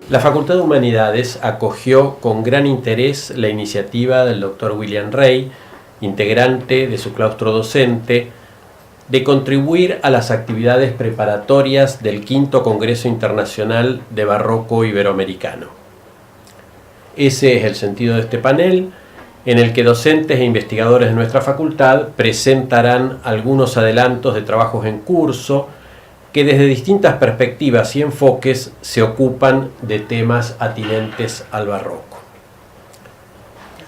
La Facultad de Humanidades acogió con gran interés la iniciativa del Dr. William Rey, integrante de su claustro docente, de contribuir a las actividades preparatorias del V Congreso Internacional de Barroco Iberoamericano. Ese es el sentido de este panel, en el que docentes e investigadores de nuestra facultad presentarán algunos adelantos de trabajos en curso que desde distintas perspectivas y enfoques se ocupan de temas atinentes al barroco.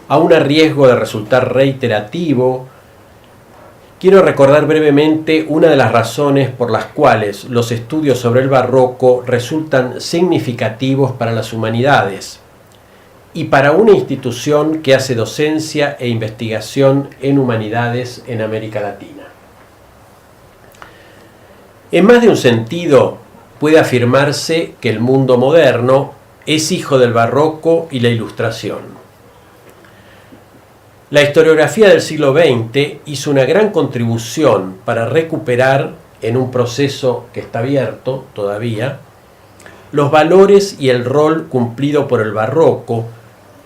Aún a riesgo de resultar reiterativo, quiero recordar brevemente una de las razones por las cuales los estudios sobre el barroco resultan significativos para las humanidades y para una institución que hace docencia e investigación en humanidades en América Latina. En más de un sentido, puede afirmarse que el mundo moderno es hijo del barroco y la Ilustración. La historiografía del siglo XX hizo una gran contribución para recuperar, en un proceso que está abierto todavía, los valores y el rol cumplido por el barroco,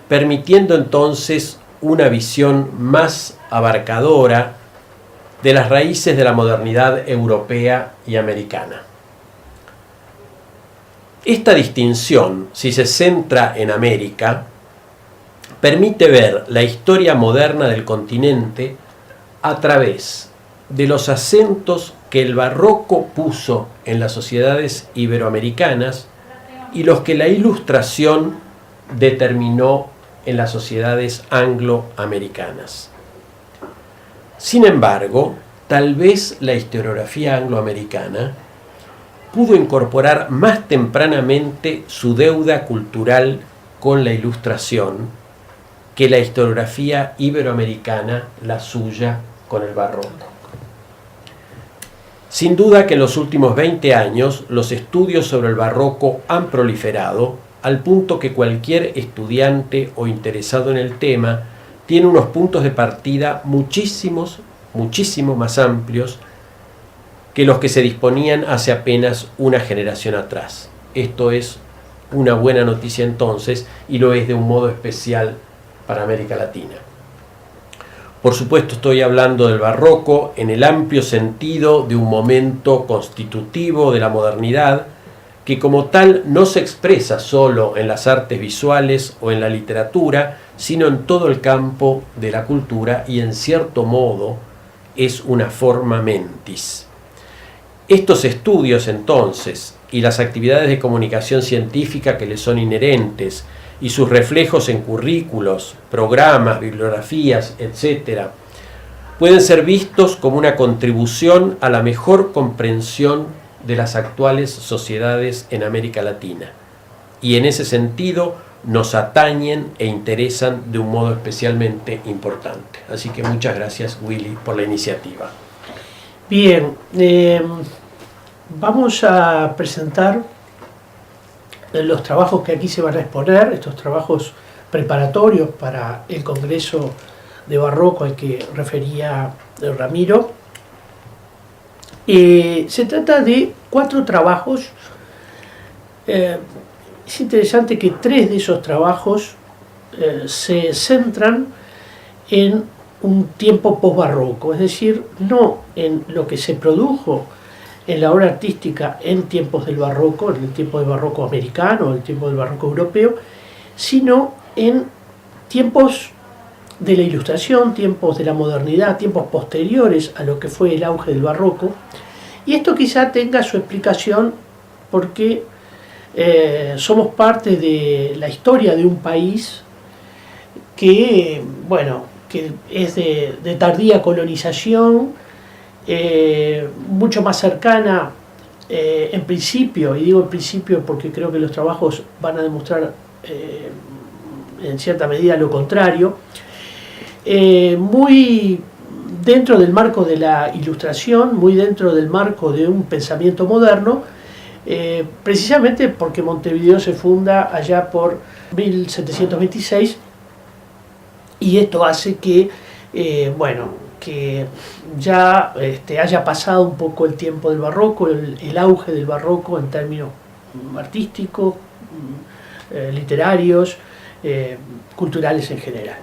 permitiendo entonces una visión más abarcadora de las raíces de la modernidad europea y americana. Esta distinción, si se centra en América, permite ver la historia moderna del continente a través de los acentos que el barroco puso en las sociedades iberoamericanas y los que la Ilustración determinó en las sociedades angloamericanas. Sin embargo, tal vez la historiografía angloamericana pudo incorporar más tempranamente su deuda cultural con la Ilustración que la historiografía iberoamericana la suya con el barroco. Sin duda que en los últimos 20 años los estudios sobre el barroco han proliferado al punto que cualquier estudiante o interesado en el tema tiene unos puntos de partida muchísimo más amplios que los que se disponían hace apenas una generación atrás. Esto es una buena noticia entonces, y lo es de un modo especial para América Latina. Por supuesto, estoy hablando del barroco en el amplio sentido de un momento constitutivo de la modernidad, que como tal no se expresa solo en las artes visuales o en la literatura, sino en todo el campo de la cultura y en cierto modo es una forma mentis. Estos estudios entonces y las actividades de comunicación científica que les son inherentes y sus reflejos en currículos, programas, bibliografías, etc., pueden ser vistos como una contribución a la mejor comprensión de las actuales sociedades en América Latina, y en ese sentido nos atañen e interesan de un modo especialmente importante. Así que muchas gracias, Willy, por la iniciativa. Bien, vamos a presentar los trabajos que aquí se van a exponer, estos trabajos preparatorios para el Congreso de Barroco al que refería Ramiro. Se trata de 4 trabajos. Es interesante que 3 de esos trabajos se centran en un tiempo posbarroco, es decir, no en lo que se produjo en la obra artística en tiempos del barroco, en el tiempo del barroco americano, en el tiempo del barroco europeo, sino en tiempos de la Ilustración, tiempos de la modernidad, tiempos posteriores a lo que fue el auge del barroco. Y esto quizá tenga su explicación porque somos parte de la historia de un país que, bueno, que es de tardía colonización, mucho más cercana en principio, y digo en principio porque creo que los trabajos van a demostrar en cierta medida lo contrario, muy dentro del marco de la Ilustración, muy dentro del marco de un pensamiento moderno, precisamente porque Montevideo se funda allá por 1726, y esto hace que, que ya haya pasado un poco el tiempo del barroco, el auge del barroco en términos artísticos, literarios, culturales en general.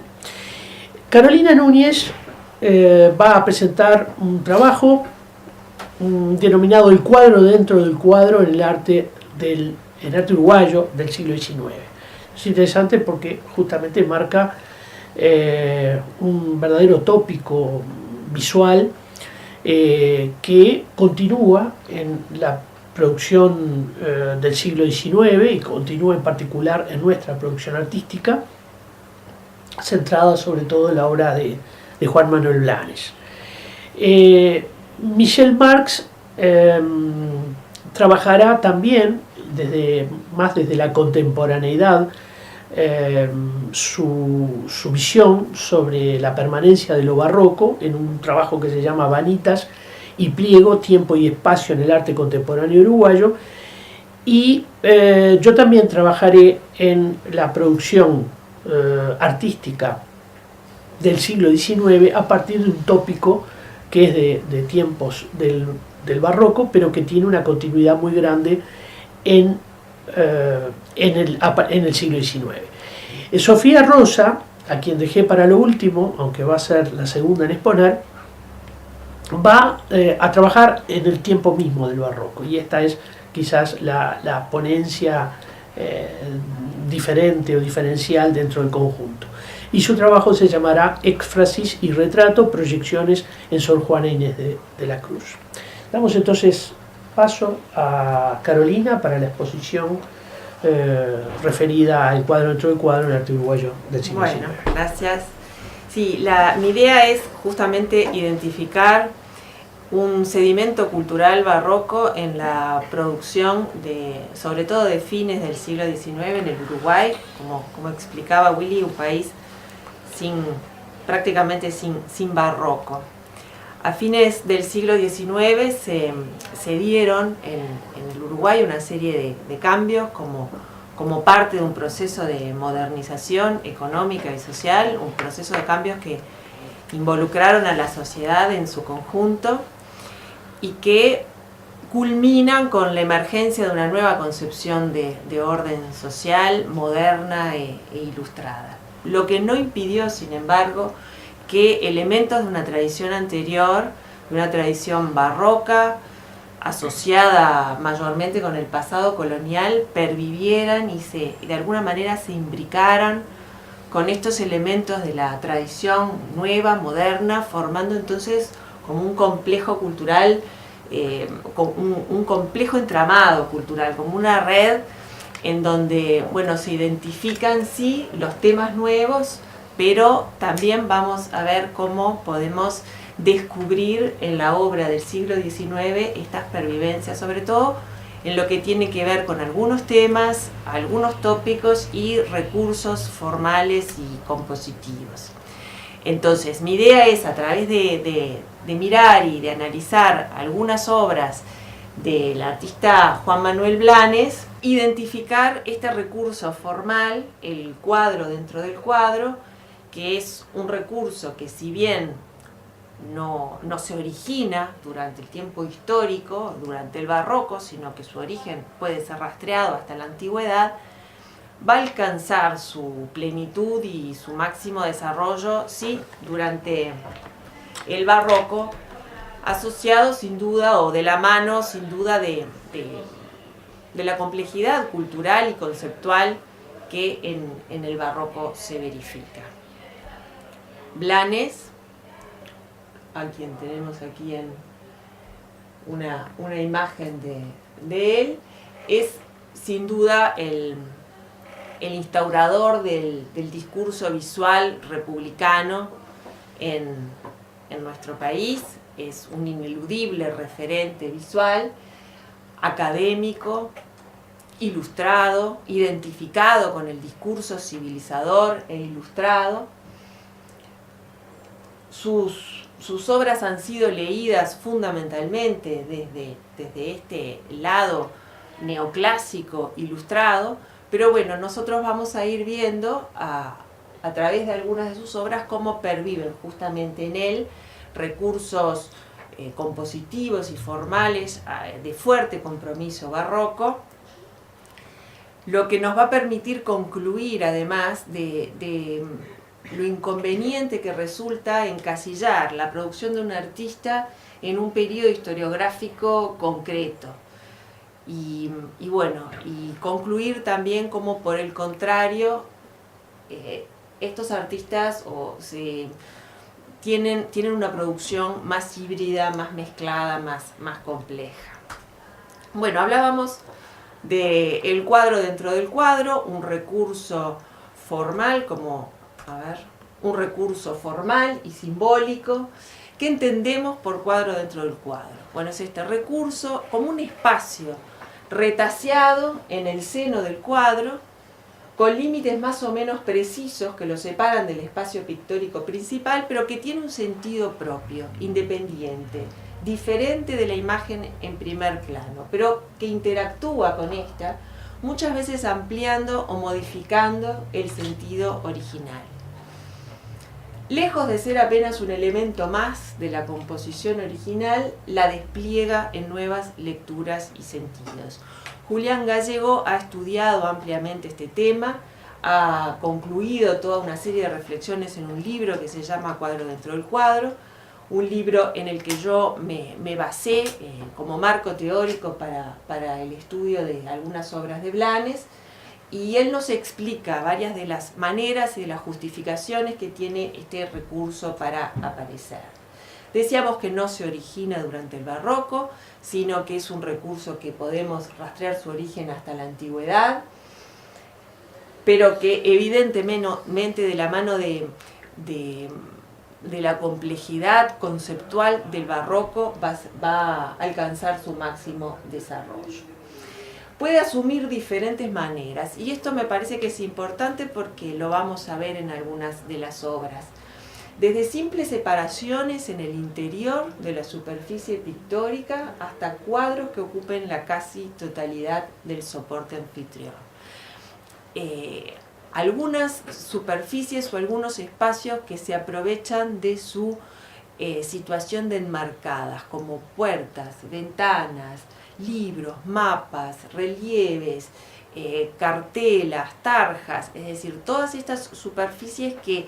Carolina Núñez va a presentar un trabajo denominado El cuadro dentro del cuadro en el arte uruguayo del siglo XIX. Es interesante porque justamente marca un verdadero tópico visual que continúa en la producción del siglo XIX y continúa en particular en nuestra producción artística, centrada sobre todo en la obra de Juan Manuel Blanes. Michel Marx trabajará también más desde la contemporaneidad su visión sobre la permanencia de lo barroco en un trabajo que se llama Vanitas y Pliego, tiempo y espacio en el arte contemporáneo uruguayo. Y yo también trabajaré en la producción artística del siglo XIX a partir de un tópico que es de tiempos del barroco, pero que tiene una continuidad muy grande en el siglo XIX. Sofía Rosa, a quien dejé para lo último, aunque va a ser la segunda en exponer, va a trabajar en el tiempo mismo del barroco, y esta es quizás la ponencia diferente o diferencial dentro del conjunto. Y su trabajo se llamará Éfrasis y retrato, proyecciones en Sor Juana Inés de la Cruz. Damos entonces paso a Carolina para la exposición referida al cuadro dentro del cuadro en el arte uruguayo del siglo XIX. Bueno, gracias. Sí, mi idea es justamente identificar un sedimento cultural barroco en la producción sobre todo de fines del siglo XIX en el Uruguay, como explicaba Willy, un país prácticamente sin barroco. A fines del siglo XIX se dieron en el Uruguay una serie de cambios como parte de un proceso de modernización económica y social, un proceso de cambios que involucraron a la sociedad en su conjunto y que culminan con la emergencia de una nueva concepción de orden social, moderna e ilustrada. Lo que no impidió, sin embargo, que elementos de una tradición anterior, de una tradición barroca, asociada mayormente con el pasado colonial, pervivieran y de alguna manera se imbricaran con estos elementos de la tradición nueva, moderna, formando entonces como un complejo cultural, un complejo entramado cultural, como una red en donde, bueno, se identifican sí los temas nuevos, pero también vamos a ver cómo podemos descubrir en la obra del siglo XIX estas pervivencias, sobre todo en lo que tiene que ver con algunos temas, algunos tópicos y recursos formales y compositivos. Entonces, mi idea es, a través de mirar y de analizar algunas obras del artista Juan Manuel Blanes, identificar este recurso formal, el cuadro dentro del cuadro, que es un recurso que, si bien no se origina durante el tiempo histórico, durante el barroco, sino que su origen puede ser rastreado hasta la antigüedad, va a alcanzar su plenitud y su máximo desarrollo, sí, durante el barroco, asociado sin duda, o de la mano sin duda de la complejidad cultural y conceptual que en el barroco se verifica. Blanes, a quien tenemos aquí en una imagen de él, es sin duda el instaurador del discurso visual republicano en nuestro país. Es un ineludible referente visual, académico, ilustrado, identificado con el discurso civilizador e ilustrado. Sus obras han sido leídas fundamentalmente desde este lado neoclásico ilustrado, pero bueno, nosotros vamos a ir viendo a través de algunas de sus obras cómo perviven justamente en él recursos compositivos y formales de fuerte compromiso barroco, lo que nos va a permitir concluir, además de lo inconveniente que resulta encasillar la producción de un artista en un periodo historiográfico concreto. Y bueno, y concluir también como por el contrario, estos artistas tienen una producción más híbrida, más mezclada, más compleja. Bueno, hablábamos del cuadro dentro del cuadro, un recurso formal un recurso formal y simbólico. ¿Qué entendemos por cuadro dentro del cuadro? Bueno, es este recurso como un espacio retaseado en el seno del cuadro, con límites más o menos precisos que lo separan del espacio pictórico principal, pero que tiene un sentido propio, independiente, diferente de la imagen en primer plano, pero que interactúa con esta, muchas veces ampliando o modificando el sentido original. Lejos de ser apenas un elemento más de la composición original, la despliega en nuevas lecturas y sentidos. Julián Gallego ha estudiado ampliamente este tema, ha concluido toda una serie de reflexiones en un libro que se llama Cuadro dentro del cuadro, un libro en el que yo me basé como marco teórico para el estudio de algunas obras de Blanes, y él nos explica varias de las maneras y de las justificaciones que tiene este recurso para aparecer. Decíamos que no se origina durante el barroco, sino que es un recurso que podemos rastrear su origen hasta la antigüedad, pero que evidentemente de la mano de la complejidad conceptual del barroco va a alcanzar su máximo desarrollo. Puede asumir diferentes maneras, y esto me parece que es importante porque lo vamos a ver en algunas de las obras. Desde simples separaciones en el interior de la superficie pictórica hasta cuadros que ocupen la casi totalidad del soporte anfitrión. Algunas superficies o algunos espacios que se aprovechan de su situación de enmarcadas, como puertas, ventanas, libros, mapas, relieves, cartelas, tarjas, es decir, todas estas superficies que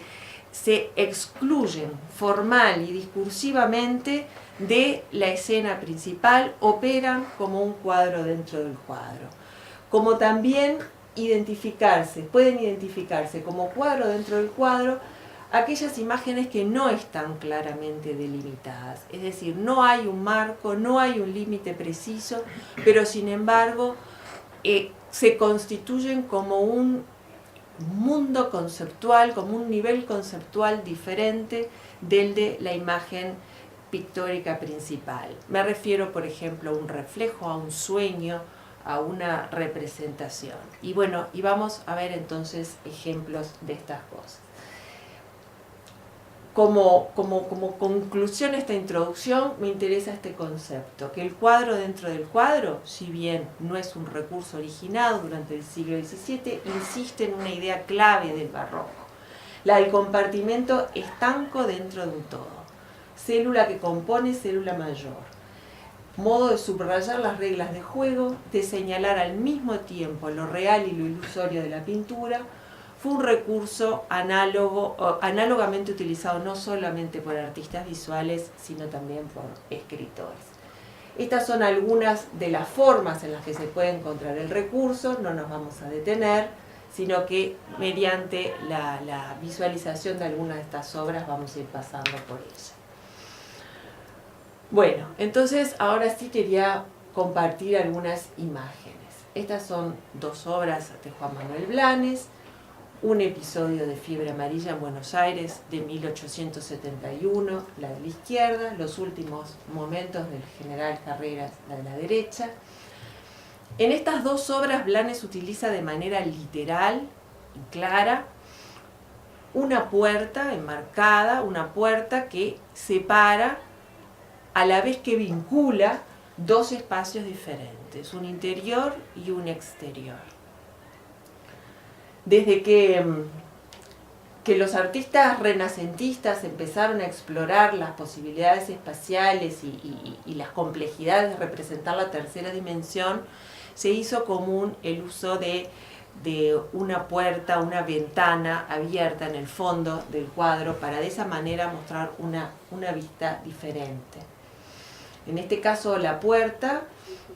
se excluyen formal y discursivamente de la escena principal, operan como un cuadro dentro del cuadro. Como también pueden identificarse como cuadro dentro del cuadro aquellas imágenes que no están claramente delimitadas, es decir, no hay un marco, no hay un límite preciso, pero sin embargo se constituyen como un mundo conceptual, como un nivel conceptual diferente del de la imagen pictórica principal. Me refiero, por ejemplo, a un reflejo, a un sueño, a una representación. Y bueno, y vamos a ver entonces ejemplos de estas cosas. Como conclusión a esta introducción, me interesa este concepto, que el cuadro dentro del cuadro, si bien no es un recurso originado durante el siglo XVII, insiste en una idea clave del barroco, la del compartimento estanco dentro de un todo, célula que compone célula mayor, modo de subrayar las reglas de juego, de señalar al mismo tiempo lo real y lo ilusorio de la pintura. Fue un recurso análogamente utilizado no solamente por artistas visuales, sino también por escritores. Estas son algunas de las formas en las que se puede encontrar el recurso, no nos vamos a detener, sino que mediante la visualización de algunas de estas obras vamos a ir pasando por ellas. Bueno, entonces ahora sí quería compartir algunas imágenes. Estas son dos obras de Juan Manuel Blanes, un episodio de fiebre amarilla en Buenos Aires de 1871, la de la izquierda, los últimos momentos del general Carreras, la de la derecha. En estas dos obras Blanes utiliza de manera literal y clara una puerta enmarcada, una puerta que separa a la vez que vincula dos espacios diferentes, un interior y un exterior. Desde que los artistas renacentistas empezaron a explorar las posibilidades espaciales y las complejidades de representar la tercera dimensión, se hizo común el uso de una puerta, una ventana abierta en el fondo del cuadro para de esa manera mostrar una vista diferente. En este caso la puerta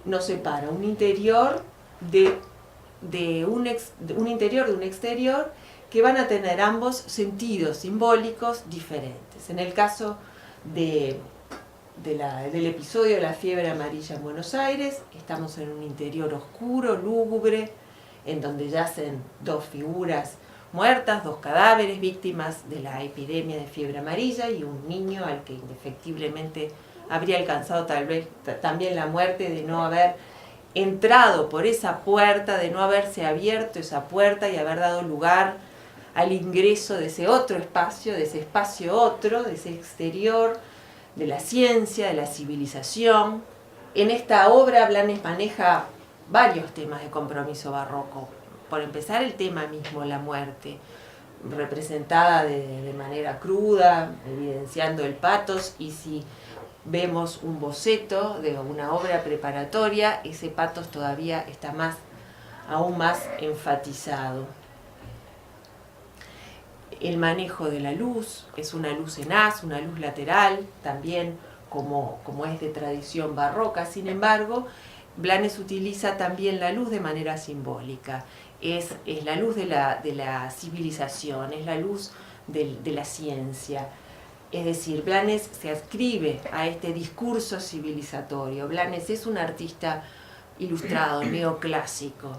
nos separa un interior de un interior de un exterior que van a tener ambos sentidos simbólicos diferentes. En el caso del episodio de la fiebre amarilla en Buenos Aires, estamos en un interior oscuro, lúgubre, en donde yacen dos figuras muertas, dos cadáveres víctimas de la epidemia de fiebre amarilla y un niño al que indefectiblemente habría alcanzado tal vez también la muerte de no haber entrado por esa puerta, de no haberse abierto esa puerta y haber dado lugar al ingreso de ese otro espacio, de ese espacio otro, de ese exterior, de la ciencia, de la civilización. En esta obra Blanes maneja varios temas de compromiso barroco. Por empezar, el tema mismo, la muerte, representada de manera cruda, evidenciando el patos, y si vemos un boceto de una obra preparatoria, ese patos todavía está aún más enfatizado. El manejo de la luz, es una luz en haz, una luz lateral, también como es de tradición barroca. Sin embargo, Blanes utiliza también la luz de manera simbólica. Es la luz de la civilización, es la luz de la ciencia. Es decir, Blanes se adscribe a este discurso civilizatorio. Blanes es un artista ilustrado, neoclásico,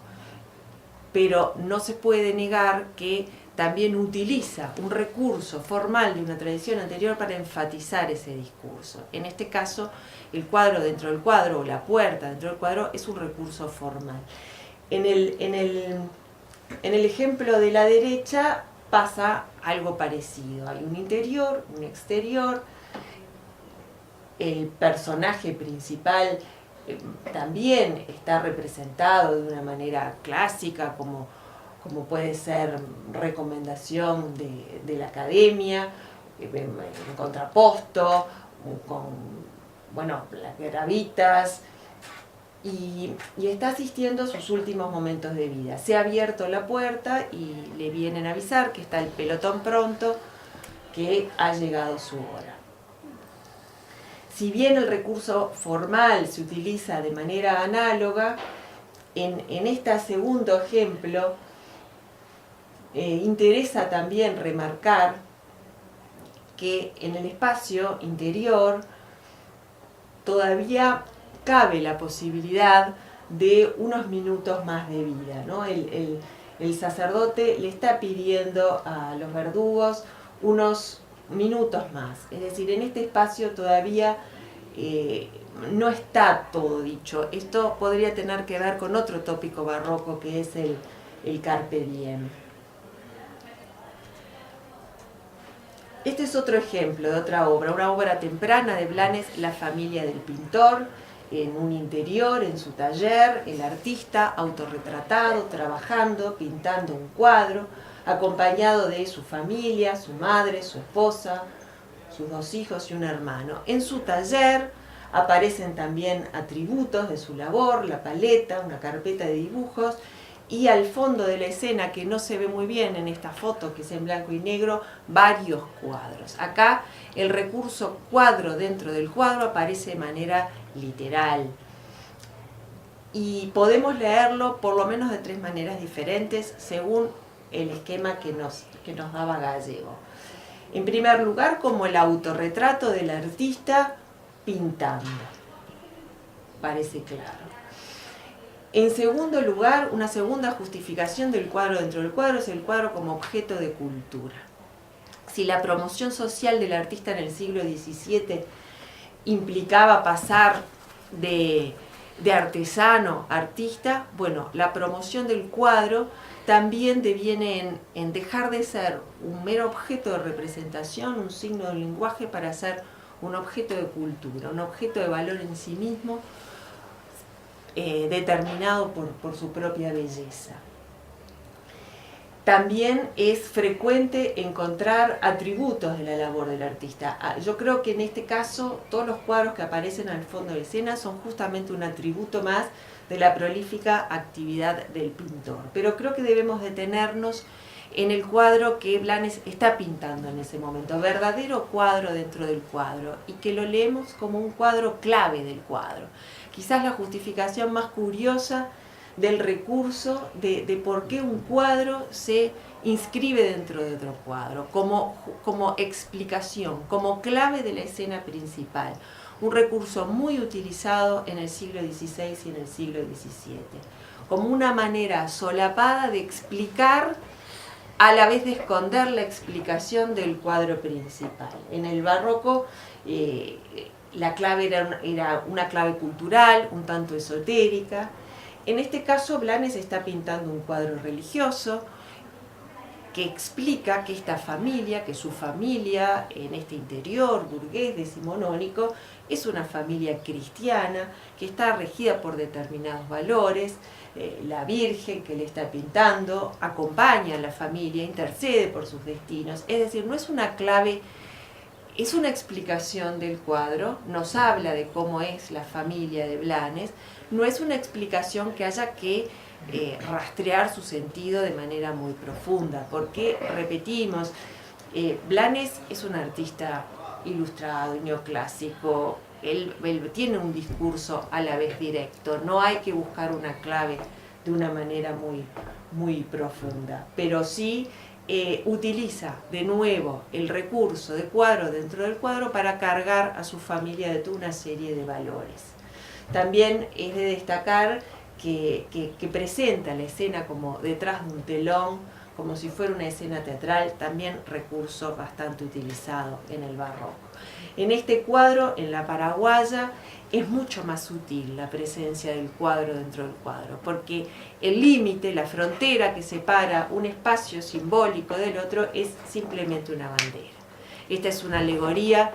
pero no se puede negar que también utiliza un recurso formal de una tradición anterior para enfatizar ese discurso. En este caso, el cuadro dentro del cuadro, o la puerta dentro del cuadro, es un recurso formal. En el ejemplo de la derecha pasa algo parecido. Hay un interior, un exterior, el personaje principal también está representado de una manera clásica, como puede ser recomendación de la academia, en contraposto, con las gravitas, y está asistiendo a sus últimos momentos de vida. Se ha abierto la puerta y le vienen a avisar que está el pelotón pronto, que ha llegado su hora. Si bien el recurso formal se utiliza de manera análoga, en este segundo ejemplo interesa también remarcar que en el espacio interior todavía cabe la posibilidad de unos minutos más de vida, ¿no? El sacerdote le está pidiendo a los verdugos unos minutos más. Es decir, en este espacio todavía no está todo dicho. Esto podría tener que ver con otro tópico barroco, que es el carpe diem. Este es otro ejemplo de otra obra, una obra temprana de Blanes, La familia del pintor. En un interior, en su taller, el artista autorretratado, trabajando, pintando un cuadro, acompañado de su familia, su madre, su esposa, sus dos hijos y un hermano. En su taller aparecen también atributos de su labor, la paleta, una carpeta de dibujos, y al fondo de la escena, que no se ve muy bien en esta foto, que es en blanco y negro, varios cuadros. Acá el recurso cuadro dentro del cuadro aparece de manera literal. Y podemos leerlo por lo menos de tres maneras diferentes, según el esquema que nos daba Gallego. En primer lugar, como el autorretrato del artista pintando. Parece claro. En segundo lugar, una segunda justificación del cuadro dentro del cuadro es el cuadro como objeto de cultura. Si la promoción social del artista en el siglo XVII implicaba pasar de artesano a artista, bueno, la promoción del cuadro también deviene en dejar de ser un mero objeto de representación, un signo del lenguaje, para ser un objeto de cultura, un objeto de valor en sí mismo, determinado por su propia belleza. también es frecuente encontrar atributos de la labor del artista. Yo creo que en este caso todos los cuadros que aparecen al fondo de escena son justamente un atributo más de la prolífica actividad del pintor. Pero creo que debemos detenernos en el cuadro que Blanes está pintando en ese momento, verdadero cuadro dentro del cuadro, y que lo leemos como un cuadro clave del cuadro. Quizás la justificación más curiosa del recurso de por qué un cuadro se inscribe dentro de otro cuadro, como explicación, como clave de la escena principal. Un recurso muy utilizado en el siglo XVI y en el siglo XVII, como una manera solapada de explicar a la vez de esconder la explicación del cuadro principal. En el barroco la clave era una clave cultural, un tanto esotérica. En este caso, Blanes está pintando un cuadro religioso que explica que esta familia, que su familia en este interior burgués decimonónico, es una familia cristiana que está regida por determinados valores. La Virgen que le está pintando acompaña a la familia, intercede por sus destinos. Es decir, no es una clave, es una explicación del cuadro, nos habla de cómo es la familia de Blanes, no es una explicación que haya que rastrear su sentido de manera muy profunda, porque, repetimos, Blanes es un artista ilustrado y neoclásico. Él tiene un discurso a la vez directo, no hay que buscar una clave de una manera muy profunda, pero sí utiliza de nuevo el recurso de cuadro dentro del cuadro para cargar a su familia de toda una serie de valores. También es de destacar que presenta la escena como detrás de un telón, como si fuera una escena teatral, también recurso bastante utilizado en el barroco. En este cuadro, en la paraguaya, es mucho más sutil la presencia del cuadro dentro del cuadro, porque el límite, la frontera que separa un espacio simbólico del otro es simplemente una bandera. Esta es una alegoría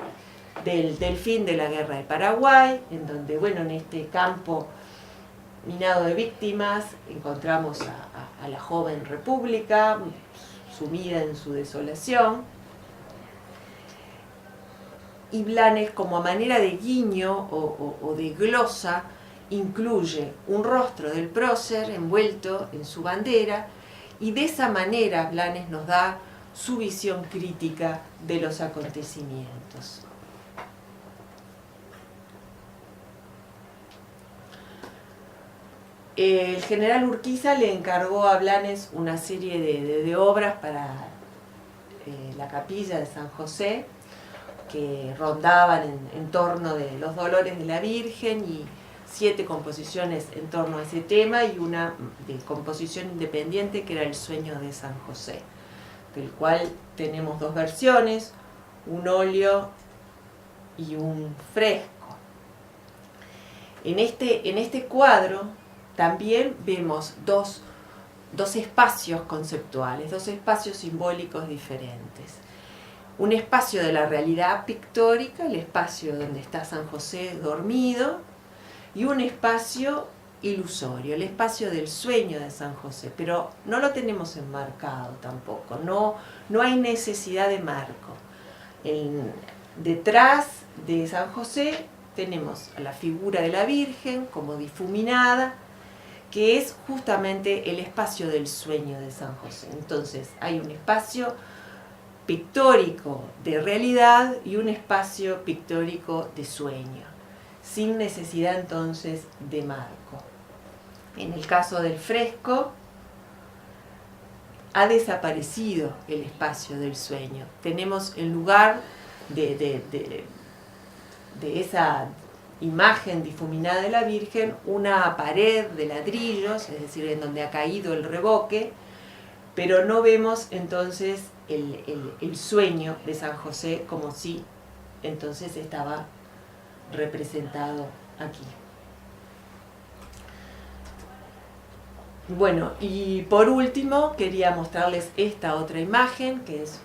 del fin de la guerra de Paraguay, en donde, bueno, en este campo minado de víctimas encontramos a la joven república sumida en su desolación, y Blanes, como a manera de guiño o de glosa, incluye un rostro del prócer envuelto en su bandera, y de esa manera Blanes nos da su visión crítica de los acontecimientos. El general Urquiza le encargó a Blanes una serie de obras para la capilla de San José, que rondaban en torno de los dolores de la Virgen, y 7 composiciones en torno a ese tema, y una de composición independiente que era el Sueño de San José, del cual tenemos 2 versiones, un óleo y un fresco. En este cuadro también vemos dos espacios conceptuales, 2 espacios simbólicos diferentes. Un espacio de la realidad pictórica, el espacio donde está San José dormido, y un espacio ilusorio, el espacio del sueño de San José, pero no lo tenemos enmarcado tampoco, no hay necesidad de marco. Detrás de San José tenemos a la figura de la Virgen como difuminada, que es justamente el espacio del sueño de San José. Entonces hay un espacio pictórico de realidad y un espacio pictórico de sueño, sin necesidad entonces de marco. En el caso del fresco, ha desaparecido el espacio del sueño. Tenemos en lugar de esa imagen difuminada de la Virgen una pared de ladrillos, es decir, en donde ha caído el revoque, pero no vemos entonces el sueño de San José como si entonces estaba representado aquí. Bueno, y por último quería mostrarles esta otra imagen, que es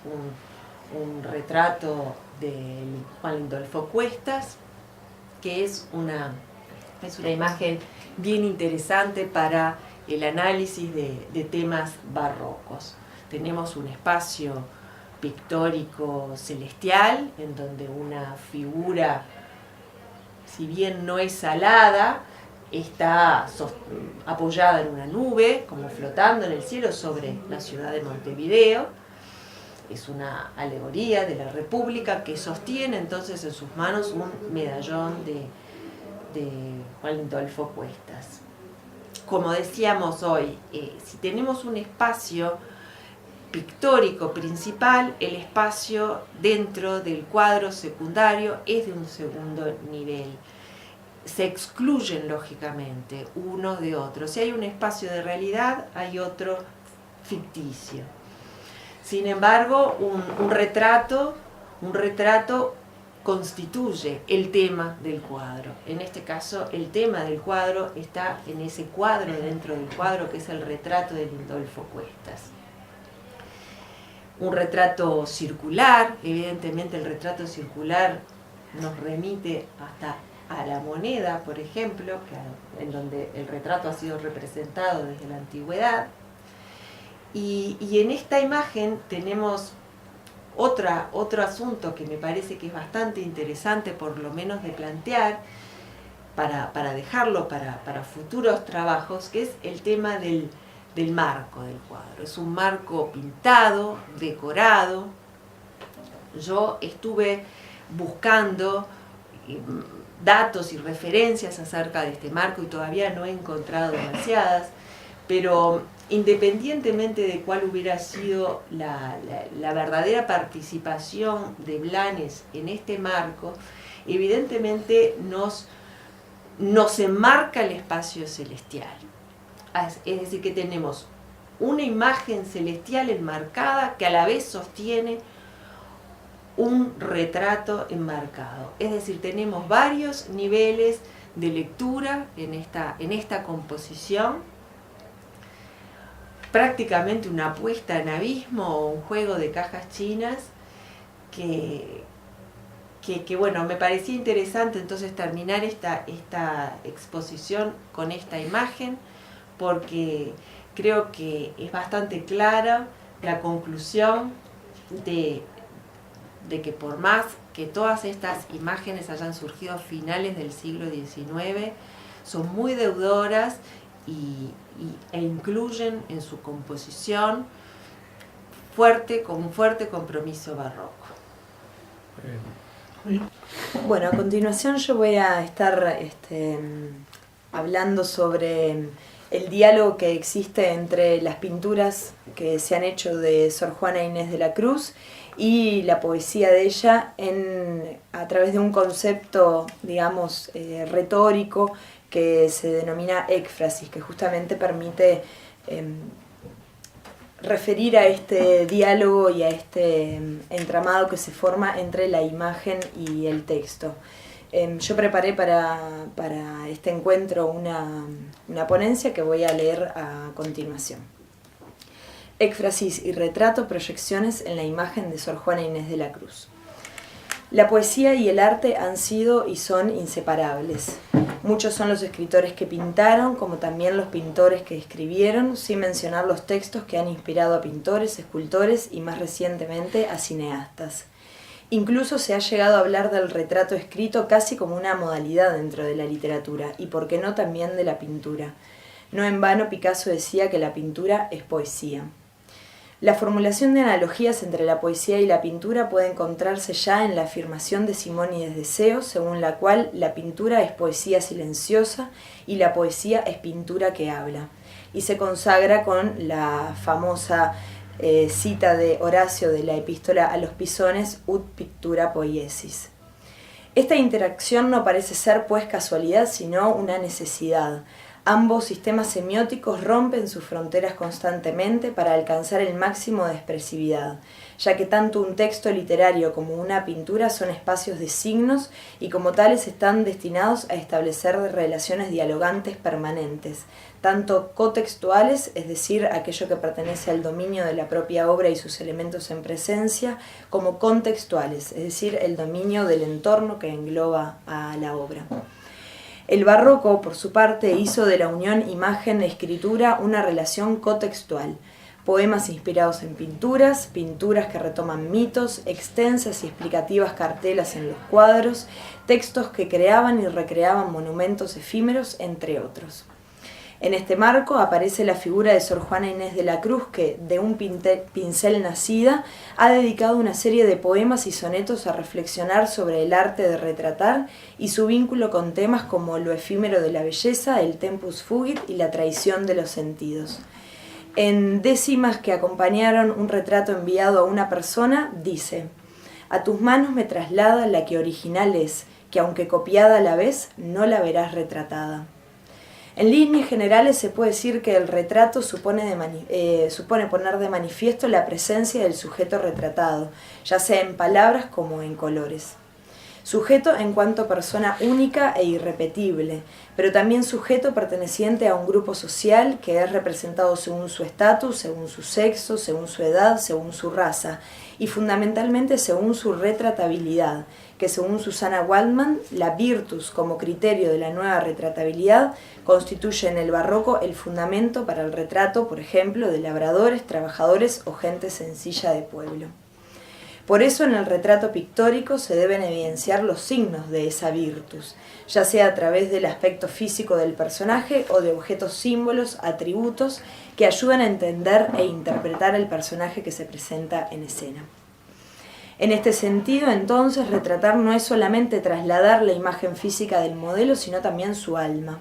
un retrato de Juan Lindolfo Cuestas, que es una imagen bien interesante para el análisis de temas barrocos. tenemos un espacio pictórico celestial, en donde una figura, si bien no es alada, está apoyada en una nube, como flotando en el cielo sobre la ciudad de Montevideo. Es una alegoría de la República que sostiene entonces en sus manos un medallón de Juan Lindolfo Cuestas. Como decíamos hoy, si tenemos un espacio pictórico principal, el espacio dentro del cuadro secundario es de un segundo nivel. Se excluyen lógicamente unos de otros. Si hay un espacio de realidad, hay otro ficticio. Sin embargo, un retrato constituye el tema del cuadro. En este caso, el tema del cuadro está en ese cuadro, dentro del cuadro, que es el retrato de Lindolfo Cuestas. Un retrato circular, evidentemente el retrato circular nos remite hasta a la moneda, por ejemplo, en donde el retrato ha sido representado desde la antigüedad. Y en esta imagen tenemos otro asunto que me parece que es bastante interesante, por lo menos de plantear, para dejarlo para futuros trabajos, que es el tema del marco del cuadro. Es un marco pintado, decorado. Yo estuve buscando datos y referencias acerca de este marco y todavía no he encontrado demasiadas, pero independientemente de cuál hubiera sido la verdadera participación de Blanes en este marco, evidentemente nos enmarca el espacio celestial. Es decir, que tenemos una imagen celestial enmarcada que a la vez sostiene un retrato enmarcado. Es decir, tenemos varios niveles de lectura en esta composición, prácticamente una puesta en abismo o un juego de cajas chinas que bueno, me parecía interesante entonces terminar esta exposición con esta imagen, porque creo que es bastante clara la conclusión de que por más que todas estas imágenes hayan surgido a finales del siglo XIX, son muy deudoras e incluyen en su composición un fuerte compromiso barroco. Bueno, a continuación yo voy a estar hablando sobre el diálogo que existe entre las pinturas que se han hecho de Sor Juana Inés de la Cruz y la poesía de ella a través de un concepto, digamos, retórico que se denomina éfrasis, que justamente permite referir a este diálogo y a este entramado que se forma entre la imagen y el texto. Yo preparé para este encuentro una ponencia que voy a leer a continuación. Éfrasis y retrato, proyecciones en la imagen de Sor Juana Inés de la Cruz. La poesía y el arte han sido y son inseparables. Muchos son los escritores que pintaron, como también los pintores que escribieron, sin mencionar los textos que han inspirado a pintores, escultores y más recientemente a cineastas. Incluso se ha llegado a hablar del retrato escrito casi como una modalidad dentro de la literatura, y por qué no también de la pintura. No en vano Picasso decía que la pintura es poesía. La formulación de analogías entre la poesía y la pintura puede encontrarse ya en la afirmación de Simónides de Seo, según la cual la pintura es poesía silenciosa y la poesía es pintura que habla, y se consagra con la famosa cita de Horacio de la epístola a los Pisones, ut pictura poiesis. Esta interacción no parece ser pues casualidad, sino una necesidad. Ambos sistemas semióticos rompen sus fronteras constantemente para alcanzar el máximo de expresividad, ya que tanto un texto literario como una pintura son espacios de signos y como tales están destinados a establecer relaciones dialogantes permanentes, tanto cotextuales, es decir, aquello que pertenece al dominio de la propia obra y sus elementos en presencia, como contextuales, es decir, el dominio del entorno que engloba a la obra. El barroco, por su parte, hizo de la unión imagen-escritura una relación cotextual. poemas inspirados en pinturas, pinturas que retoman mitos, extensas y explicativas cartelas en los cuadros, textos que creaban y recreaban monumentos efímeros, entre otros. En este marco aparece la figura de Sor Juana Inés de la Cruz, que, de un pincel nacida, ha dedicado una serie de poemas y sonetos a reflexionar sobre el arte de retratar y su vínculo con temas como lo efímero de la belleza, el tempus fugit y la traición de los sentidos. En décimas que acompañaron un retrato enviado a una persona, dice: «A tus manos me traslada la que original es, que aunque copiada a la vez, no la verás retratada». En líneas generales se puede decir que el retrato supone poner de manifiesto la presencia del sujeto retratado, ya sea en palabras como en colores. Sujeto en cuanto persona única e irrepetible, pero también sujeto perteneciente a un grupo social que es representado según su estatus, según su sexo, según su edad, según su raza y fundamentalmente según su retratabilidad, que según Susana Waldman, la virtus como criterio de la nueva retratabilidad constituye en el barroco el fundamento para el retrato, por ejemplo, de labradores, trabajadores o gente sencilla de pueblo. Por eso en el retrato pictórico se deben evidenciar los signos de esa virtus, ya sea a través del aspecto físico del personaje o de objetos, símbolos, atributos que ayudan a entender e interpretar el personaje que se presenta en escena. En este sentido, entonces, retratar no es solamente trasladar la imagen física del modelo, sino también su alma.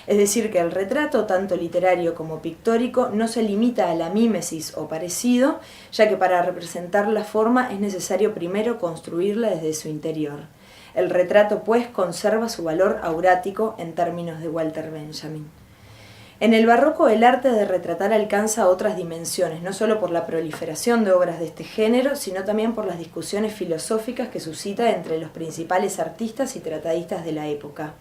Es decir, que el retrato, tanto literario como pictórico, no se limita a la mímesis o parecido, ya que para representar la forma es necesario primero construirla desde su interior. El retrato, pues, conserva su valor aurático en términos de Walter Benjamin. En el barroco el arte de retratar alcanza otras dimensiones, no solo por la proliferación de obras de este género, sino también por las discusiones filosóficas que suscita entre los principales artistas y tratadistas de la época.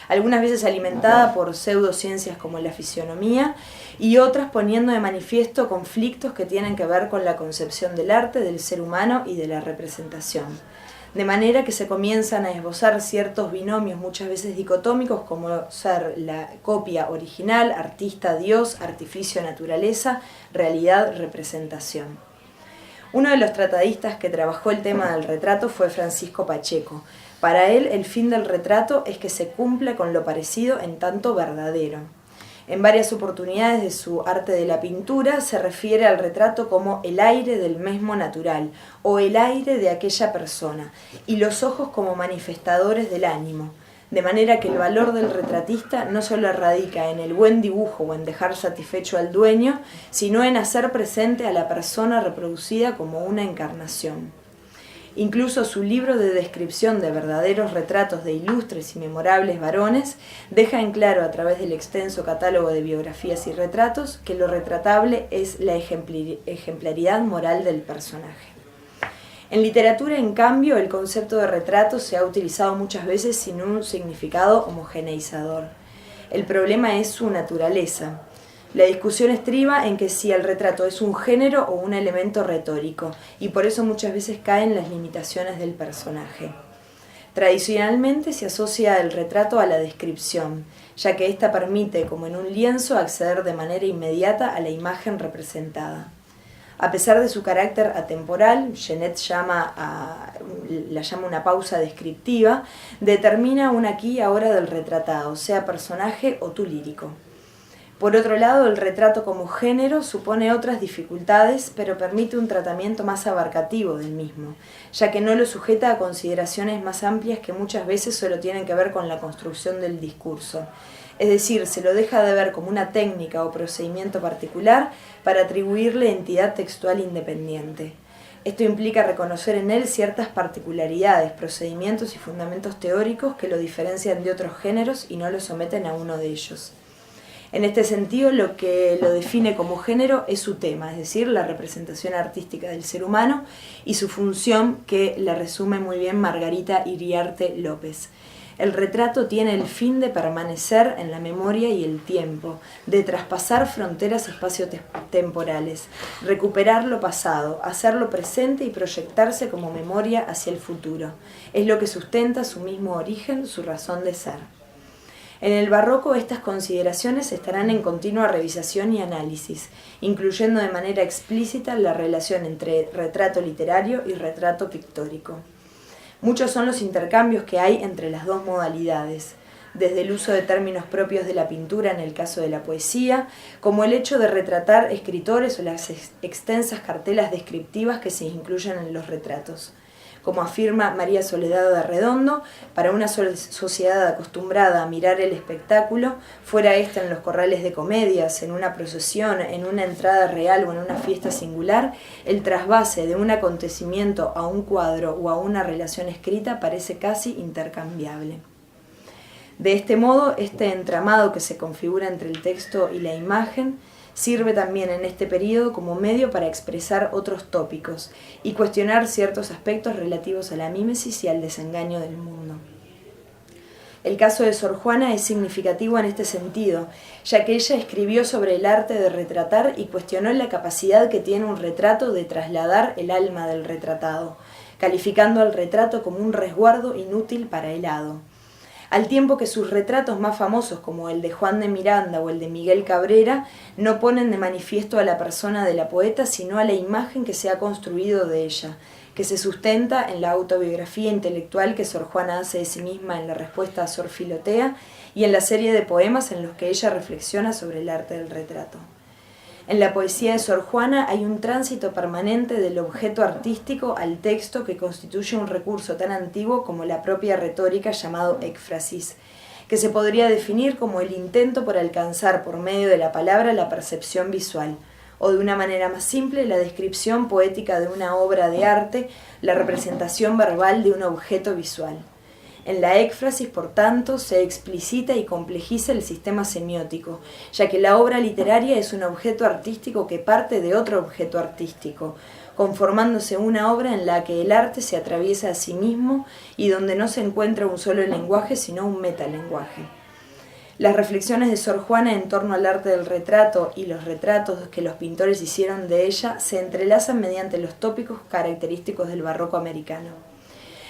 Algunas veces alimentada por pseudociencias como la fisionomía y otras poniendo de manifiesto conflictos que tienen que ver con la concepción del arte, del ser humano y de la representación. De manera que se comienzan a esbozar ciertos binomios muchas veces dicotómicos como ser la copia original, artista-dios, artificio-naturaleza, realidad-representación. Uno de los tratadistas que trabajó el tema del retrato fue Francisco Pacheco. Para él el fin del retrato es que se cumpla con lo parecido en tanto verdadero. En varias oportunidades de su arte de la pintura se refiere al retrato como el aire del mesmo natural o el aire de aquella persona y los ojos como manifestadores del ánimo, de manera que el valor del retratista no solo radica en el buen dibujo o en dejar satisfecho al dueño, sino en hacer presente a la persona reproducida como una encarnación. Incluso su libro de descripción de verdaderos retratos de ilustres y memorables varones deja en claro a través del extenso catálogo de biografías y retratos que lo retratable es la ejemplaridad moral del personaje. En literatura, en cambio, el concepto de retrato se ha utilizado muchas veces sin un significado homogeneizador. El problema es su naturaleza. La discusión estriba en que si el retrato es un género o un elemento retórico, y por eso muchas veces caen las limitaciones del personaje. Tradicionalmente se asocia el retrato a la descripción, ya que ésta permite, como en un lienzo, acceder de manera inmediata a la imagen representada. A pesar de su carácter atemporal, Genet la llama una pausa descriptiva, determina un aquí y ahora del retratado, sea personaje o tú lírico. Por otro lado, el retrato como género supone otras dificultades, pero permite un tratamiento más abarcativo del mismo, ya que no lo sujeta a consideraciones más amplias que muchas veces solo tienen que ver con la construcción del discurso. Es decir, se lo deja de ver como una técnica o procedimiento particular para atribuirle entidad textual independiente. Esto implica reconocer en él ciertas particularidades, procedimientos y fundamentos teóricos que lo diferencian de otros géneros y no lo someten a uno de ellos. En este sentido, lo que lo define como género es su tema, es decir, la representación artística del ser humano y su función, que la resume muy bien Margarita Iriarte López. El retrato tiene el fin de permanecer en la memoria y el tiempo, de traspasar fronteras espaciotemporales, recuperar lo pasado, hacerlo presente y proyectarse como memoria hacia el futuro. Es lo que sustenta su mismo origen, su razón de ser. En el barroco estas consideraciones estarán en continua revisación y análisis, incluyendo de manera explícita la relación entre retrato literario y retrato pictórico. Muchos son los intercambios que hay entre las dos modalidades, desde el uso de términos propios de la pintura en el caso de la poesía, como el hecho de retratar escritores o las extensas cartelas descriptivas que se incluyen en los retratos. Como afirma María Soledad de Arredondo, para una sociedad acostumbrada a mirar el espectáculo, fuera ésta en los corrales de comedias, en una procesión, en una entrada real o en una fiesta singular, el trasvase de un acontecimiento a un cuadro o a una relación escrita parece casi intercambiable. De este modo, este entramado que se configura entre el texto y la imagen sirve también en este periodo como medio para expresar otros tópicos y cuestionar ciertos aspectos relativos a la mímesis y al desengaño del mundo. El caso de Sor Juana es significativo en este sentido, ya que ella escribió sobre el arte de retratar y cuestionó la capacidad que tiene un retrato de trasladar el alma del retratado, calificando al retrato como un resguardo inútil para el hado. Al tiempo que sus retratos más famosos, como el de Juan de Miranda o el de Miguel Cabrera, no ponen de manifiesto a la persona de la poeta, sino a la imagen que se ha construido de ella, que se sustenta en la autobiografía intelectual que Sor Juana hace de sí misma en la respuesta a Sor Filotea y en la serie de poemas en los que ella reflexiona sobre el arte del retrato. En la poesía de Sor Juana hay un tránsito permanente del objeto artístico al texto que constituye un recurso tan antiguo como la propia retórica llamado éfrasis, que se podría definir como el intento por alcanzar por medio de la palabra la percepción visual, o de una manera más simple la descripción poética de una obra de arte, la representación verbal de un objeto visual. En la éfrasis, por tanto, se explicita y complejiza el sistema semiótico, ya que la obra literaria es un objeto artístico que parte de otro objeto artístico, conformándose una obra en la que el arte se atraviesa a sí mismo y donde no se encuentra un solo lenguaje, sino un metalenguaje. Las reflexiones de Sor Juana en torno al arte del retrato y los retratos que los pintores hicieron de ella se entrelazan mediante los tópicos característicos del barroco americano.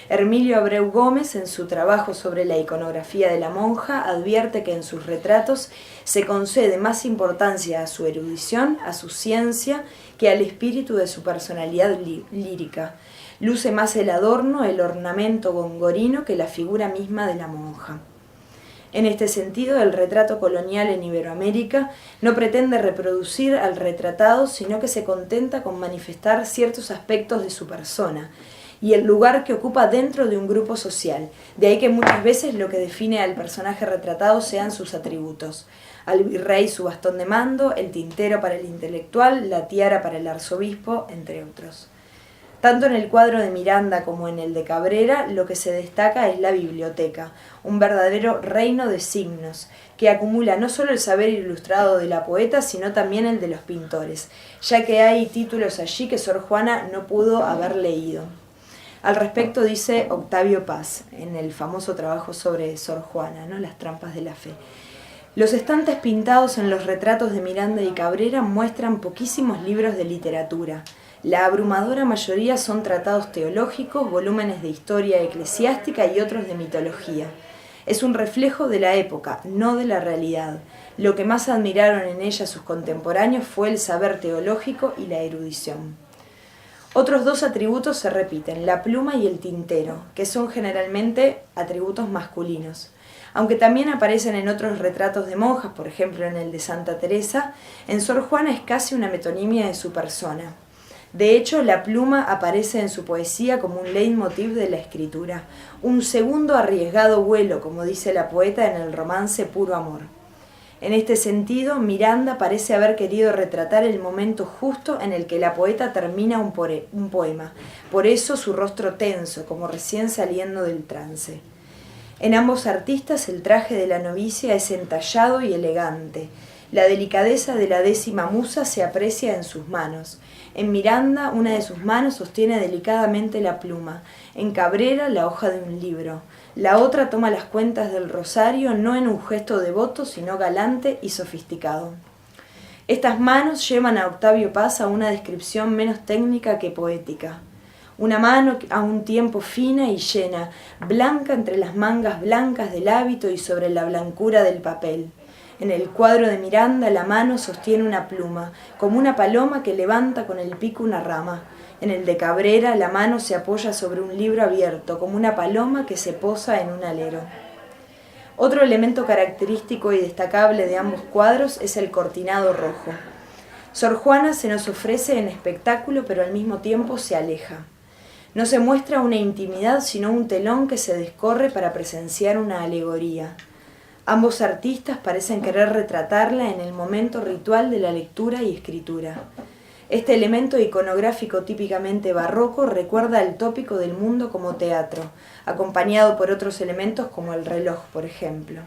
Hermilio Abreu Gómez, en su trabajo sobre la iconografía de la monja, advierte que en sus retratos se concede más importancia a su erudición, a su ciencia, que al espíritu de su personalidad lírica. Luce más el adorno, el ornamento gongorino que la figura misma de la monja. En este sentido, el retrato colonial en Iberoamérica no pretende reproducir al retratado, sino que se contenta con manifestar ciertos aspectos de su persona y el lugar que ocupa dentro de un grupo social. De ahí que muchas veces lo que define al personaje retratado sean sus atributos. Al virrey su bastón de mando, el tintero para el intelectual, la tiara para el arzobispo, entre otros. Tanto en el cuadro de Miranda como en el de Cabrera, lo que se destaca es la biblioteca, un verdadero reino de signos, que acumula no solo el saber ilustrado de la poeta, sino también el de los pintores, ya que hay títulos allí que Sor Juana no pudo haber leído. Al respecto dice Octavio Paz, en el famoso trabajo sobre Sor Juana, ¿no? Las trampas de la fe. Los estantes pintados en los retratos de Miranda y Cabrera muestran poquísimos libros de literatura. La abrumadora mayoría son tratados teológicos, volúmenes de historia eclesiástica y otros de mitología. Es un reflejo de la época, no de la realidad. Lo que más admiraron en ella sus contemporáneos fue el saber teológico y la erudición. Otros dos atributos se repiten, la pluma y el tintero, que son generalmente atributos masculinos. Aunque también aparecen en otros retratos de monjas, por ejemplo en el de Santa Teresa, en Sor Juana es casi una metonimia de su persona. De hecho, la pluma aparece en su poesía como un leitmotiv de la escritura, un segundo arriesgado vuelo, como dice la poeta en el romance Puro Amor. En este sentido, Miranda parece haber querido retratar el momento justo en el que la poeta termina un poema, por eso su rostro tenso, como recién saliendo del trance. En ambos artistas el traje de la novicia es entallado y elegante. La delicadeza de la 10ª musa se aprecia en sus manos. En Miranda, una de sus manos sostiene delicadamente la pluma. En Cabrera, la hoja de un libro. La otra toma las cuentas del rosario no en un gesto devoto, sino galante y sofisticado. Estas manos llevan a Octavio Paz a una descripción menos técnica que poética. Una mano a un tiempo fina y llena, blanca entre las mangas blancas del hábito y sobre la blancura del papel. En el cuadro de Miranda la mano sostiene una pluma, como una paloma que levanta con el pico una rama. En el de Cabrera la mano se apoya sobre un libro abierto, como una paloma que se posa en un alero. Otro elemento característico y destacable de ambos cuadros es el cortinado rojo. Sor Juana se nos ofrece en espectáculo, pero al mismo tiempo se aleja. No se muestra una intimidad, sino un telón que se descorre para presenciar una alegoría. Ambos artistas parecen querer retratarla en el momento ritual de la lectura y escritura. Este elemento iconográfico típicamente barroco recuerda el tópico del mundo como teatro, acompañado por otros elementos como el reloj, por ejemplo.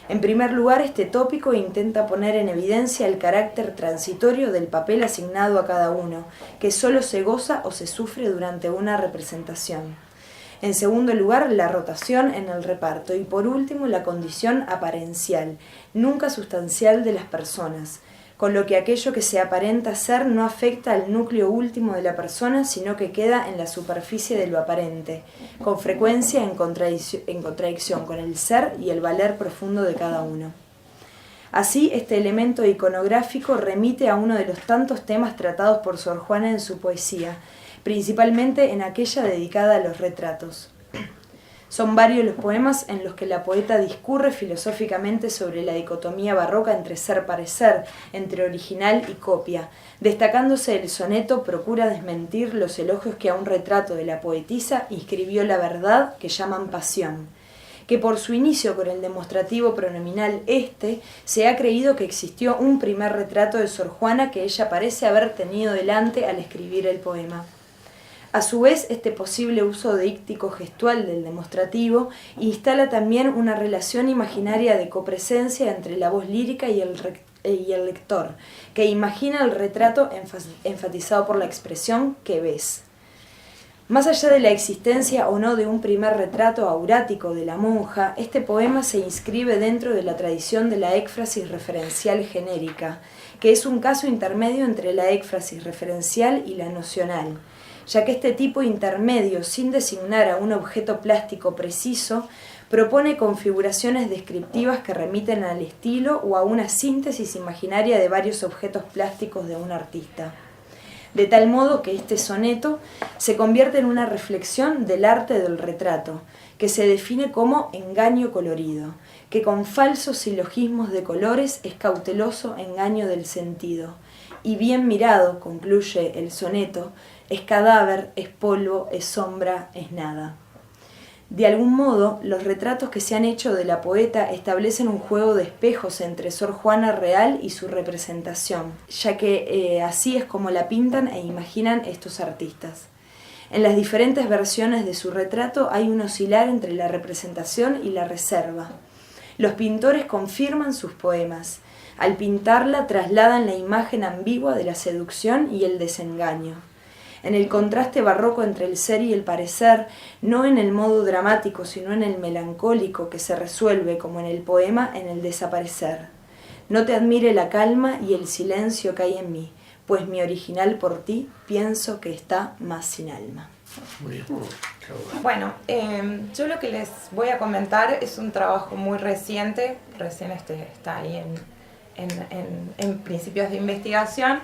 En primer lugar, este tópico intenta poner en evidencia el carácter transitorio del papel asignado a cada uno, que solo se goza o se sufre durante una representación. En segundo lugar, la rotación en el reparto y por último la condición aparencial, nunca sustancial de las personas, con lo que aquello que se aparenta ser no afecta al núcleo último de la persona, sino que queda en la superficie de lo aparente, con frecuencia en contradicción con el ser y el valer profundo de cada uno. Así, este elemento iconográfico remite a uno de los tantos temas tratados por Sor Juana en su poesía, principalmente en aquella dedicada a los retratos. Son varios los poemas en los que la poeta discurre filosóficamente sobre la dicotomía barroca entre ser-parecer, entre original y copia. Destacándose el soneto, procura desmentir los elogios que a un retrato de la poetisa inscribió la verdad que llaman pasión, que por su inicio con el demostrativo pronominal se ha creído que existió un primer retrato de Sor Juana que ella parece haber tenido delante al escribir el poema. A su vez, este posible uso díctico gestual del demostrativo instala también una relación imaginaria de copresencia entre la voz lírica y el lector, que imagina el retrato enfatizado por la expresión que ves. Más allá de la existencia o no de un primer retrato aurático de la monja, este poema se inscribe dentro de la tradición de la éfrasis referencial genérica, que es un caso intermedio entre la éfrasis referencial y la nocional, ya que este tipo intermedio, sin designar a un objeto plástico preciso, propone configuraciones descriptivas que remiten al estilo o a una síntesis imaginaria de varios objetos plásticos de un artista. De tal modo que este soneto se convierte en una reflexión del arte del retrato, que se define como engaño colorido, que con falsos silogismos de colores es cauteloso engaño del sentido, y bien mirado, concluye el soneto, es cadáver, es polvo, es sombra, es nada. De algún modo, los retratos que se han hecho de la poeta establecen un juego de espejos entre Sor Juana real y su representación, ya que así es como la pintan e imaginan estos artistas. En las diferentes versiones de su retrato hay un oscilar entre la representación y la reserva. Los pintores confirman sus poemas. Al pintarla trasladan la imagen ambigua de la seducción y el desengaño. En el contraste barroco entre el ser y el parecer, no en el modo dramático, sino en el melancólico que se resuelve, como en el poema, en el desaparecer. No te admire la calma y el silencio que hay en mí, pues mi original por ti pienso que está más sin alma. Muy bien. Bueno, yo lo que les voy a comentar es un trabajo muy reciente, recién está ahí en principios de investigación,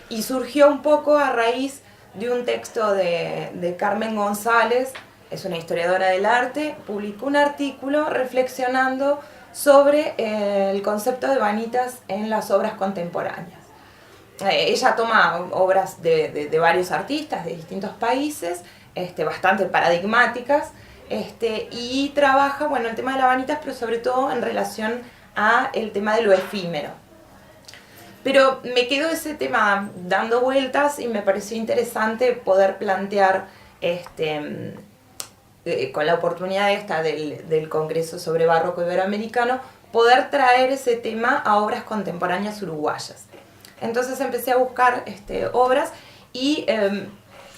y surgió un poco a raíz de un texto de Carmen González, es una historiadora del arte, publicó un artículo reflexionando sobre el concepto de vanitas en las obras contemporáneas. Ella toma obras de varios artistas de distintos países, bastante paradigmáticas, y trabaja, bueno, el tema de las vanitas, pero sobre todo en relación a el tema de lo efímero. Pero me quedó ese tema dando vueltas y me pareció interesante poder plantear, con la oportunidad del Congreso sobre Barroco Iberoamericano, poder traer ese tema a obras contemporáneas uruguayas. Entonces empecé a buscar obras y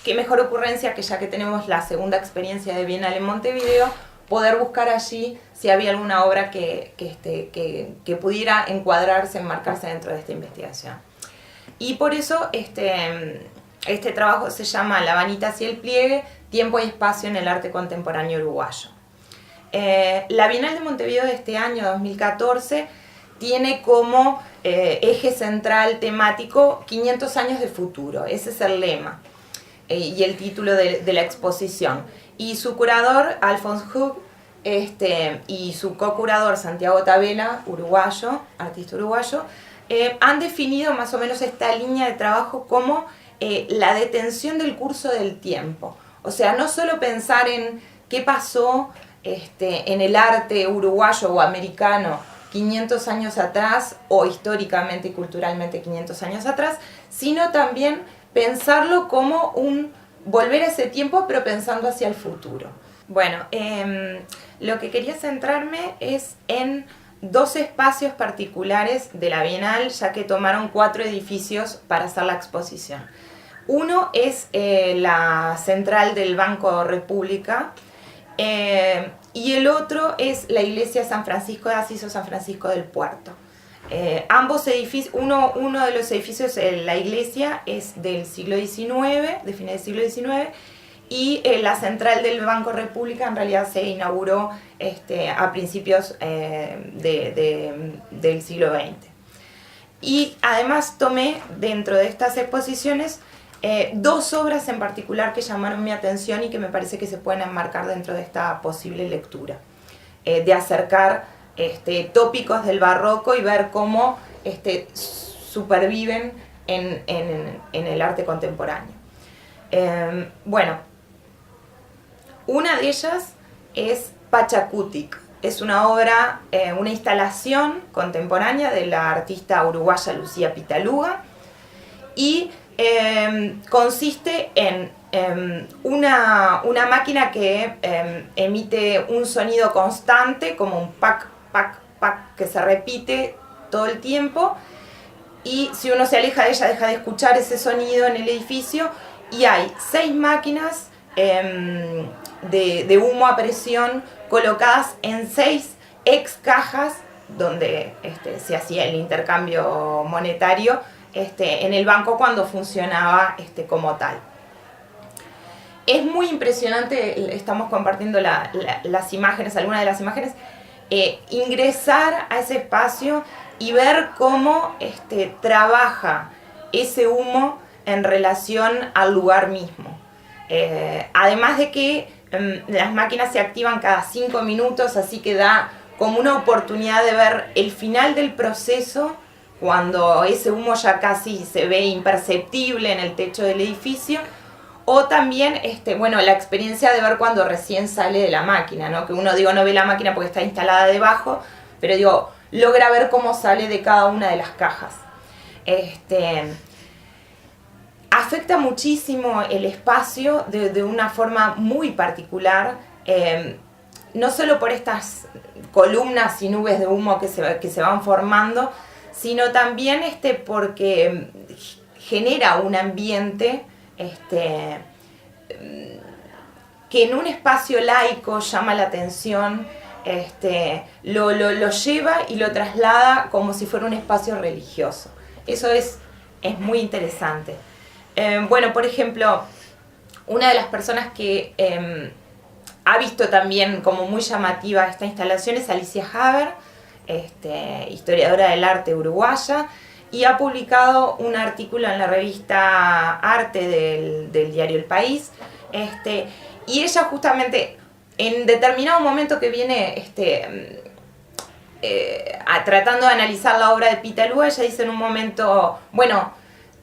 qué mejor ocurrencia que ya que tenemos la segunda experiencia de Bienal en Montevideo, poder buscar allí si había alguna obra que pudiera encuadrarse, enmarcarse dentro de esta investigación. Y por eso Este trabajo se llama La vanitas y el pliegue, tiempo y espacio en el arte contemporáneo uruguayo. La Bienal de Montevideo de este año, 2014, tiene como eje central temático 500 años de futuro. Ese es el lema y el título de la exposición. Y su curador, Alphonse Hug, y su co-curador, Santiago Tabela, uruguayo, artista uruguayo, han definido más o menos esta línea de trabajo como la detención del curso del tiempo. O sea, no solo pensar en qué pasó en el arte uruguayo o americano 500 años atrás, o históricamente y culturalmente 500 años atrás, sino también pensarlo como un volver a ese tiempo, pero pensando hacia el futuro. Bueno, lo que quería centrarme es en dos espacios particulares de la Bienal, ya que tomaron 4 edificios para hacer la exposición. Uno es la central del Banco República, y el otro es la iglesia de San Francisco de Asís o San Francisco del Puerto. Ambos edificios, uno de los edificios, la iglesia, es del siglo XIX, de fines del siglo XIX, y la central del Banco República en realidad se inauguró a principios del siglo XX. Y además tomé dentro de estas exposiciones 2 obras en particular que llamaron mi atención y que me parece que se pueden enmarcar dentro de esta posible lectura, de acercar tópicos del barroco y ver cómo superviven en el arte contemporáneo. Bueno, una de ellas es Pachacutic. Es una obra, una instalación contemporánea de la artista uruguaya Lucía Pitaluga, y consiste en una máquina que emite un sonido constante, como un pac, pac, pac, que se repite todo el tiempo, y si uno se aleja de ella deja de escuchar ese sonido en el edificio, y hay 6 máquinas de humo a presión colocadas en 6 ex cajas donde se hacía el intercambio monetario en el banco cuando funcionaba como tal. Es muy impresionante, estamos compartiendo las imágenes, algunas de las imágenes, ingresar a ese espacio y ver cómo trabaja ese humo en relación al lugar mismo. Además de que las máquinas se activan cada 5 minutos, así que da como una oportunidad de ver el final del proceso, cuando ese humo ya casi se ve imperceptible en el techo del edificio, o también bueno, la experiencia de ver cuando recién sale de la máquina, ¿no? Que uno no ve la máquina porque está instalada debajo, pero logra ver cómo sale de cada una de las cajas. Afecta muchísimo el espacio de una forma muy particular, no solo por estas columnas y nubes de humo que se van formando, sino también porque genera un ambiente que en un espacio laico llama la atención, lo lleva y lo traslada como si fuera un espacio religioso. Eso es muy interesante. Bueno, por ejemplo, una de las personas que ha visto también como muy llamativa esta instalación es Alicia Haber, historiadora del arte uruguaya, y ha publicado un artículo en la revista Arte del diario El País, y ella justamente en determinado momento que viene tratando de analizar la obra de Pitaluga, ella dice en un momento, bueno,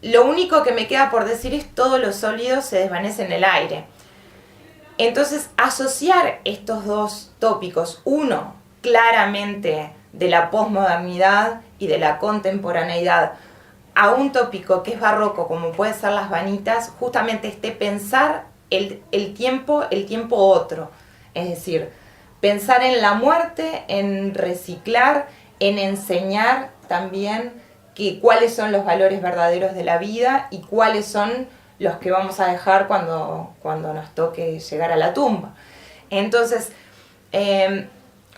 lo único que me queda por decir es todo lo sólido se desvanece en el aire. Entonces, asociar estos 2 tópicos, uno claramente de la posmodernidad y de la contemporaneidad, a un tópico que es barroco, como puede ser las vanitas, justamente pensar el tiempo otro. Es decir, pensar en la muerte, en reciclar, en enseñar también cuáles son los valores verdaderos de la vida y cuáles son los que vamos a dejar cuando nos toque llegar a la tumba. Entonces,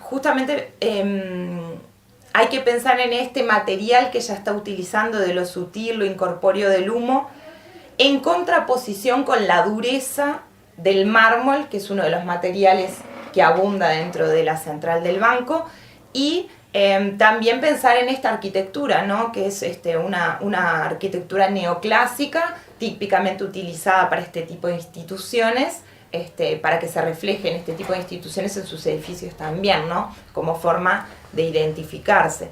justamente hay que pensar en este material que ella está utilizando de lo sutil, lo incorpóreo del humo, en contraposición con la dureza del mármol, que es uno de los materiales que abunda dentro de la central del banco, y también pensar en esta arquitectura, ¿no? Que es una arquitectura neoclásica, típicamente utilizada para este tipo de instituciones, para que se reflejen este tipo de instituciones en sus edificios también, ¿no? Como forma de identificarse.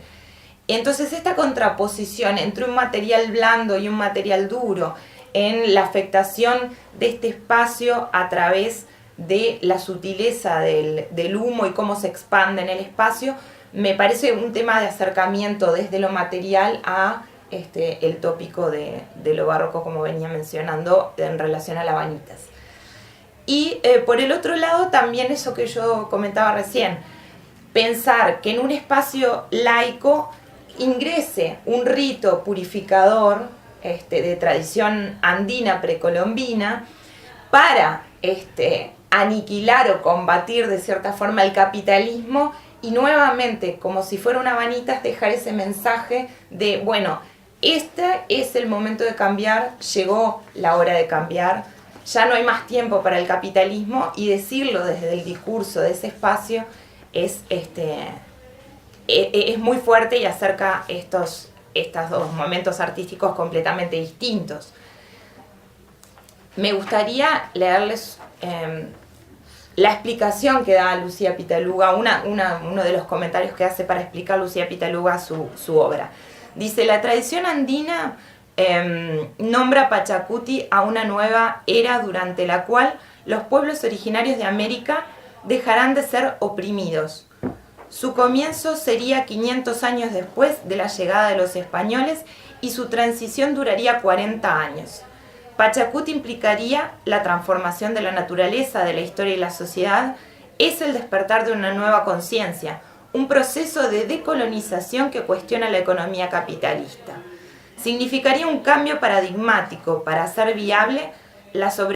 Entonces esta contraposición entre un material blando y un material duro, en la afectación de este espacio a través de la sutileza del humo y cómo se expande en el espacio, me parece un tema de acercamiento desde lo material a el tópico de lo barroco, como venía mencionando, en relación a las vanitas. Y por el otro lado también eso que yo comentaba recién, pensar que en un espacio laico ingrese un rito purificador de tradición andina precolombina para aniquilar o combatir de cierta forma el capitalismo, y nuevamente, como si fuera una vanitas, dejar ese mensaje de, bueno, este es el momento de cambiar, llegó la hora de cambiar, ya no hay más tiempo para el capitalismo, y decirlo desde el discurso de ese espacio es muy fuerte y acerca estos dos momentos artísticos completamente distintos. Me gustaría leerles la explicación que da Lucía Pitaluga, uno de los comentarios que hace para explicar Lucía Pitaluga su obra. Dice: la tradición andina nombra a Pachacuti a una nueva era durante la cual los pueblos originarios de América dejarán de ser oprimidos. Su comienzo sería 500 años después de la llegada de los españoles y su transición duraría 40 años. Pachacuti implicaría la transformación de la naturaleza, de la historia y la sociedad. Es el despertar de una nueva conciencia, un proceso de decolonización que cuestiona la economía capitalista. Significaría un cambio paradigmático para hacer viable la